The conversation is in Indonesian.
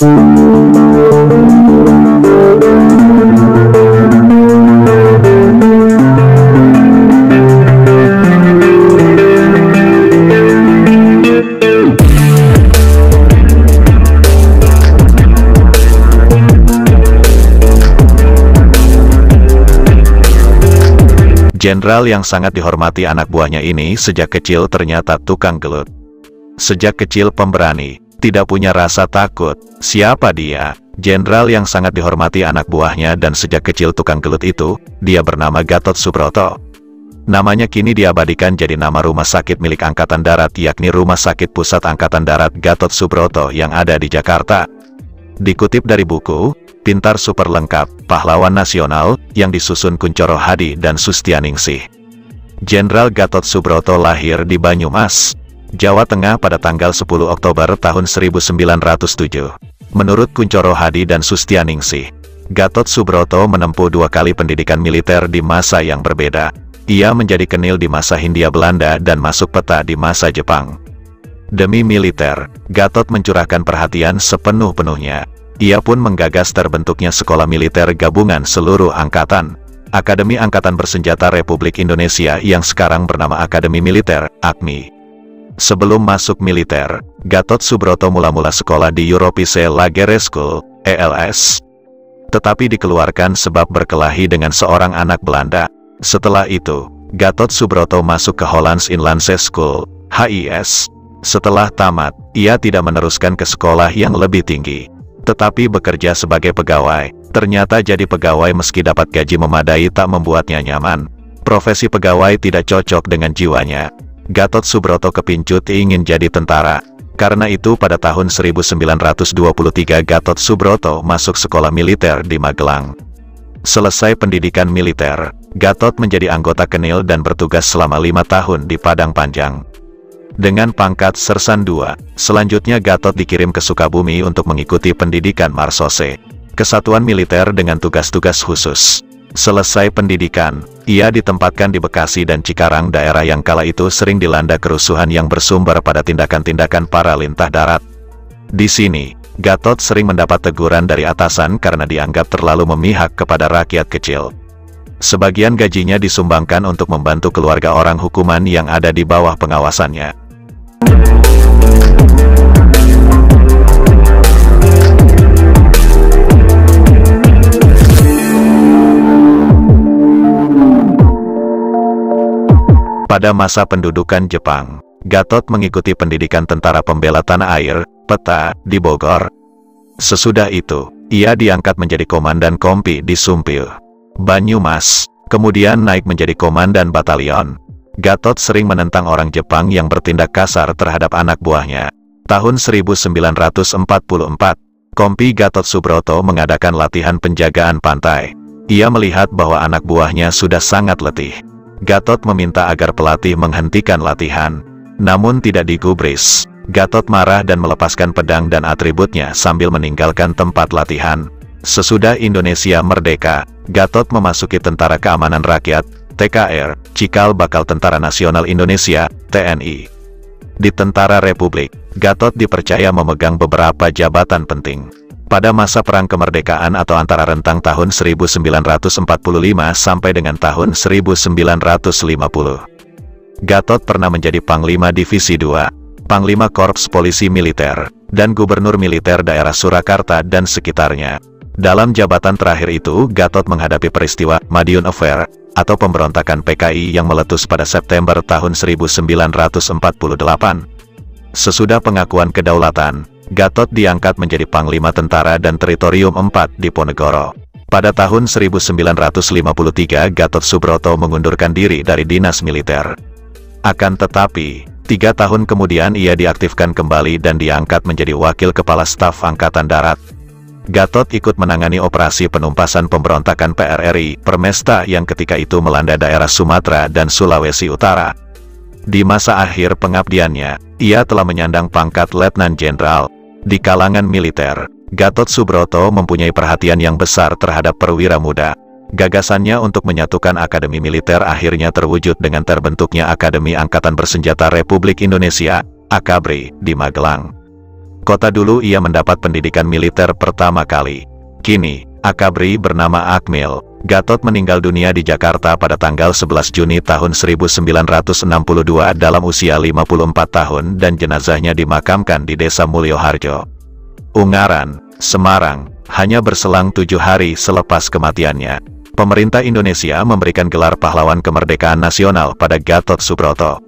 Jenderal yang sangat dihormati anak buahnya ini sejak kecil ternyata tukang gelut. Sejak kecil pemberani, tidak punya rasa takut. Siapa dia? Jenderal yang sangat dihormati anak buahnya dan sejak kecil tukang gelut itu, dia bernama Gatot Subroto. Namanya kini diabadikan jadi nama rumah sakit milik Angkatan Darat, yakni Rumah Sakit Pusat Angkatan Darat Gatot Subroto yang ada di Jakarta. Dikutip dari buku Pintar Super Lengkap, Pahlawan Nasional, yang disusun Kuncoro Hadi dan Sustianingsih. Jenderal Gatot Subroto lahir di Banyumas, Jawa Tengah pada tanggal 10 Oktober tahun 1907. Menurut Kuncoro Hadi dan Sustianingsih, Gatot Subroto menempuh 2 kali pendidikan militer di masa yang berbeda. Ia menjadi kenil di masa Hindia Belanda dan masuk peta di masa Jepang. Demi militer, Gatot mencurahkan perhatian sepenuh-penuhnya. Ia pun menggagas terbentuknya Sekolah Militer Gabungan Seluruh Angkatan, Akademi Angkatan Bersenjata Republik Indonesia yang sekarang bernama Akademi Militer, AKMI. Sebelum masuk militer, Gatot Subroto mula-mula sekolah di Europese Lagere School, ELS. Tetapi dikeluarkan sebab berkelahi dengan seorang anak Belanda. Setelah itu, Gatot Subroto masuk ke Hollands Inlandse School, HIS. Setelah tamat, ia tidak meneruskan ke sekolah yang lebih tinggi, tetapi bekerja sebagai pegawai. Ternyata jadi pegawai meski dapat gaji memadai tak membuatnya nyaman. Profesi pegawai tidak cocok dengan jiwanya. Gatot Subroto kepincut ingin jadi tentara. Karena itu pada tahun 1923 Gatot Subroto masuk sekolah militer di Magelang. Selesai pendidikan militer, Gatot menjadi anggota Kenil dan bertugas selama 5 tahun di Padang Panjang. Dengan pangkat Sersan II, selanjutnya Gatot dikirim ke Sukabumi untuk mengikuti pendidikan Marsose, kesatuan militer dengan tugas-tugas khusus. Selesai pendidikan, ia ditempatkan di Bekasi dan Cikarang, daerah yang kala itu sering dilanda kerusuhan yang bersumber pada tindakan-tindakan para lintah darat. Di sini, Gatot sering mendapat teguran dari atasan karena dianggap terlalu memihak kepada rakyat kecil. Sebagian gajinya disumbangkan untuk membantu keluarga orang hukuman yang ada di bawah pengawasannya. Pada masa pendudukan Jepang, Gatot mengikuti pendidikan Tentara Pembela Tanah Air, PETA, di Bogor. Sesudah itu, ia diangkat menjadi Komandan Kompi di Sumpil, Banyumas, kemudian naik menjadi Komandan Batalion. Gatot sering menentang orang Jepang yang bertindak kasar terhadap anak buahnya. Tahun 1944, Kompi Gatot Subroto mengadakan latihan penjagaan pantai. Ia melihat bahwa anak buahnya sudah sangat letih. Gatot meminta agar pelatih menghentikan latihan, namun tidak digubris. Gatot marah dan melepaskan pedang dan atributnya sambil meninggalkan tempat latihan. Sesudah Indonesia merdeka, Gatot memasuki Tentara Keamanan Rakyat, TKR, Cikal Bakal Tentara Nasional Indonesia, TNI. Di Tentara Republik, Gatot dipercaya memegang beberapa jabatan penting. Pada masa Perang Kemerdekaan atau antara rentang tahun 1945 sampai dengan tahun 1950, Gatot pernah menjadi Panglima Divisi II, Panglima Korps Polisi Militer, dan Gubernur Militer Daerah Surakarta dan sekitarnya. Dalam jabatan terakhir itu, Gatot menghadapi peristiwa Madiun Affair, atau pemberontakan PKI yang meletus pada September tahun 1948. Sesudah pengakuan kedaulatan, Gatot diangkat menjadi Panglima Tentara dan Teritorium 4 di Ponegoro. Pada tahun 1953 Gatot Subroto mengundurkan diri dari dinas militer. Akan tetapi, 3 tahun kemudian ia diaktifkan kembali dan diangkat menjadi Wakil Kepala Staf Angkatan Darat. Gatot ikut menangani operasi penumpasan pemberontakan PRRI, Permesta yang ketika itu melanda daerah Sumatera dan Sulawesi Utara. Di masa akhir pengabdiannya, ia telah menyandang pangkat Letnan Jenderal. Di kalangan militer, Gatot Subroto mempunyai perhatian yang besar terhadap perwira muda. Gagasannya untuk menyatukan Akademi Militer akhirnya terwujud dengan terbentuknya Akademi Angkatan Bersenjata Republik Indonesia, AKABRI, di Magelang. Kota dulu ia mendapat pendidikan militer pertama kali. Kini, Akabri bernama Akmil. Gatot meninggal dunia di Jakarta pada tanggal 11 Juni tahun 1962 dalam usia 54 tahun dan jenazahnya dimakamkan di Desa Mulyoharjo, Ungaran, Semarang, hanya berselang 7 hari selepas kematiannya. Pemerintah Indonesia memberikan gelar pahlawan kemerdekaan nasional pada Gatot Subroto.